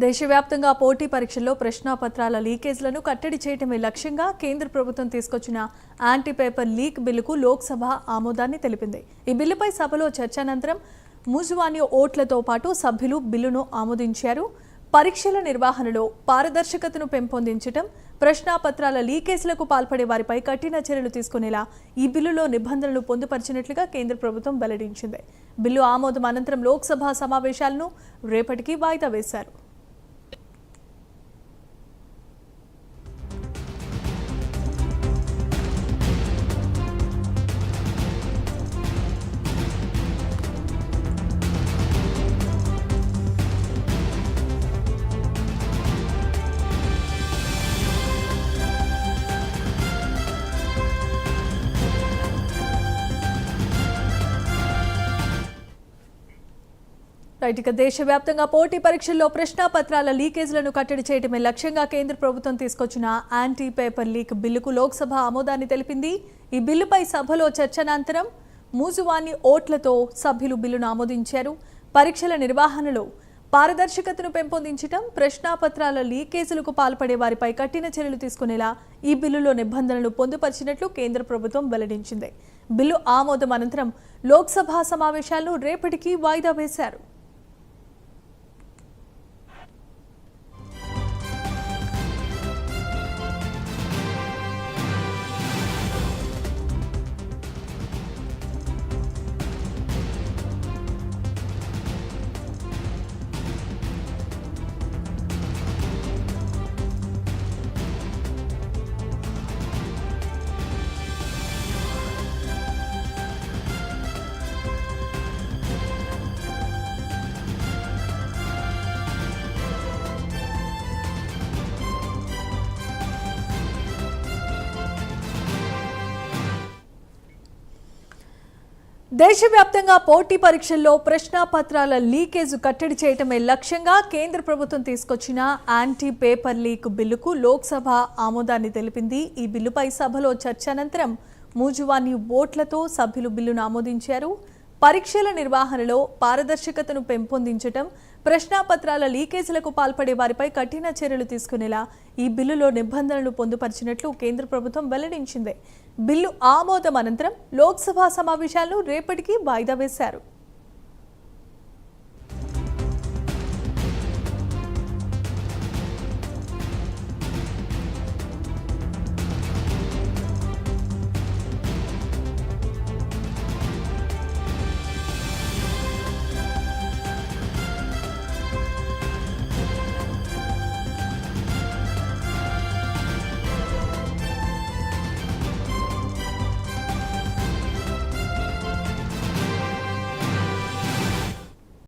దేశవ్యాప్తంగా పోటీ పరీక్షల్లో ప్రశ్నాపత్రాల లీకేజ్లను కట్టడి చేయటమే లక్ష్యంగా కేంద్ర ప్రభుత్వం తీసుకొచ్చిన యాంటీ పేపర్ లీక్ బిల్లుకు లోక్సభ ఆమోదాన్ని తెలిపింది. ఈ బిల్లుపై సభలో చర్చ అనంతరం మూజువాణి ఓట్లతో పాటు సభ్యులు బిల్లును ఆమోదించారు. పరీక్షల నిర్వహణలో పారదర్శకతను పెంపొందించడం, ప్రశ్నాపత్రాల లీకేజ్లకు పాల్పడే వారిపై కఠిన చర్యలు తీసుకునేలా ఈ బిల్లులో నిబంధనలు పొందుపరిచినట్లుగా కేంద్ర ప్రభుత్వం వెల్లడించింది. బిల్లు ఆమోదం అనంతరం లోక్సభ సమావేశాలను రేపటికి వాయిదా వేశారు. ఇక దేశవ్యాప్తంగా పోటీ పరీక్షల్లో ప్రశ్నాపత్రాల లీకేజ్లను కట్టడి చేయడమే లక్ష్యంగా కేంద్ర ప్రభుత్వం తీసుకొచ్చిన యాంటీ పేపర్ లీక్ బిల్లుకు లోక్సభ ఆమోదాన్ని తెలిపింది. ఈ బిల్లుపై సభలో చర్చ అనంతరం మూజువాణి ఓట్లతో సభ్యులు బిల్లును ఆమోదించారు. పరీక్షల నిర్వహణలో పారదర్శకతను పెంపొందించడం, ప్రశ్నాపత్రాల లీకేజీలకు పాల్పడే వారిపై కఠిన చర్యలు తీసుకునేలా ఈ బిల్లులో నిబంధనలు పొందుపరిచినట్లు కేంద్ర ప్రభుత్వం వెల్లడించింది. బిల్లు ఆమోదం అనంతరం లోక్సభ సమావేశాలను రేపటికి వాయిదా వేశారు. దేశవ్యాప్తంగా పోటీ పరీక్షల్లో ప్రశ్నాపత్రాల లీకేజ్ కట్టడి చేయటమే లక్ష్యంగా కేంద్ర ప్రభుత్వం తీసుకొచ్చిన యాంటీ పేపర్ లీక్ బిల్లుకు లోక్సభ ఆమోదాన్ని తెలిపింది. ఈ బిల్లుపై సభలో చర్చ అనంతరం మూజువాణి ఓట్లతో సభ్యులు బిల్లును ఆమోదించారు. పరీక్షల నిర్వహణలో పారదర్శకతను పెంపొందించడం, ప్రశ్నాపత్రాల లీకేజీలకు పాల్పడే వారిపై కఠిన చర్యలు తీసుకునేలా ఈ బిల్లులో నిబంధనలు పొందుపరిచినట్లు కేంద్ర ప్రభుత్వం వెల్లడించింది. బిల్లు ఆమోదం అనంతరం లోక్సభ సమావేశాలను రేపటికి వాయిదా వేశారు.